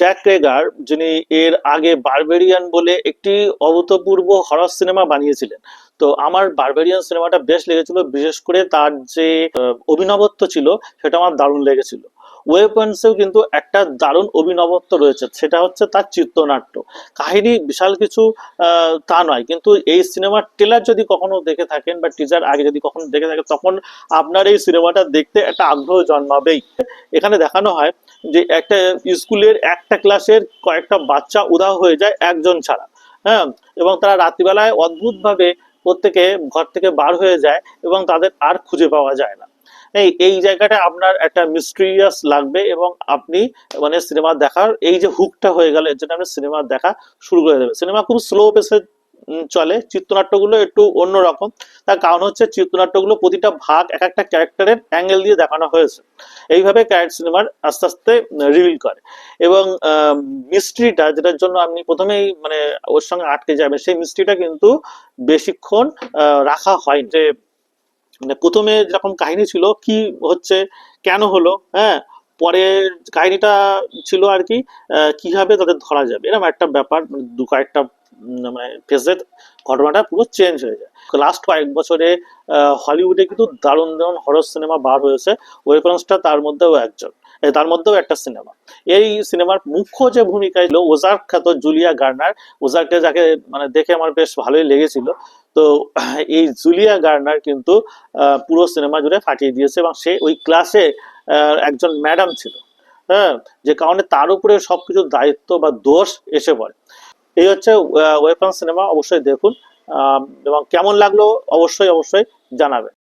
Jack রেগার, যিনি এর আগে বারবেরিয়ান বলে একটি অভূতপূর্ব হরর সিনেমা বানিয়েছিলেন। তো আমার বারবেরিয়ান সিনেমাটা বেশ লেগেছিল, বিশেষ করে তার যে অভিনবত্ব ছিল সেটা আমার দারুণ লেগেছিল। ওয়েপন্সেও কিন্তু একটা দারুণ অভিনবত্ব রয়েছে, সেটা হচ্ছে তার চিত্রনাট্য। কাহিনী বিশাল কিছু তা নয়, কিন্তু এই সিনেমার ট্রেলার যদি কখনো দেখে থাকেন বা টিজার আগে যদি কখনো দেখে থাকেন, তখন আপনার এই সিনেমাটা দেখতে একটা আগ্রহ জন্মাবেই। এখানে দেখানো হয় যে একটা স্কুলের একটা ক্লাসের কয়েকটা বাচ্চা উধাও হয়ে যায় একজন ছাড়া। হ্যাঁ, এবং তারা রাত্রিবেলায় অদ্ভুতভাবে প্রত্যেকে ঘর থেকে বার হয়ে যায় এবং তাদের আর খুঁজে পাওয়া যায় না। এই এই জায়গাটা আপনার একটা মিস্ট্রিয়াস লাগবে, এবং আপনি মানে সিনেমা দেখার এই যে হুকটা হয়ে গেল, এর জন্য আপনি সিনেমা দেখা শুরু করে দেবে। সিনেমা খুব স্লো পেসে চলে, চিত্রনাট্যগুলো একটু অন্যরকম। তার কারণ হচ্ছে চিত্রনাট্যগুলো প্রতিটা ভাগ এক একটা ক্যারেক্টারের অ্যাঙ্গেল দিয়ে দেখানো হয়েছে। এইভাবে ক্যারেক্টার সিনেমার আস্তে আস্তে রিভিল করে। এবং মিস্ট্রিটা, যেটার জন্য আপনি প্রথমেই মানে ওর সঙ্গে আটকে যাবে, সেই মিস্ট্রিটা কিন্তু বেশিক্ষণ রাখা হয় যে, মানে প্রথমে যেরকম কাহিনী ছিল কি হচ্ছে, কেন হলো, হ্যাঁ, পরের কাহিনীটা ছিল আর কি কিভাবে তাদের ধরা যাবে, এরকম একটা ব্যাপার। মানে দু কয়েকটা মানে ফেজের ঘটনাটা পুরো চেঞ্জ হয়ে যায়। লাস্ট কয়েক বছরে হলিউডে কিন্তু দারুণ দারুণ হরর সিনেমা বার হয়েছে। ওয়েপন্সটা তার মধ্যেও একজন, তার মধ্যেও একটা সিনেমা। এই সিনেমার মুখ্য যে ভূমিকায় ছিল ওজার্ক খ্যাত জুলিয়া গার্নার, ওজার্ককে যাকে মানে দেখে আমার বেশ ভালোই লেগেছিল। তো এই জুলিয়া গার্নার কিন্তু পুরো সিনেমা জুড়ে ফাটিয়ে দিয়েছে, এবং সে ওই ক্লাসে একজন ম্যাডাম ছিল। হ্যাঁ, যে কারণে তার উপরে সবকিছু দায়িত্ব বা দোষ এসে পড়ে। এই হচ্ছে ওয়েপন সিনেমা, অবশ্যই দেখুন। এবং কেমন লাগলো অবশ্যই অবশ্যই জানাবেন।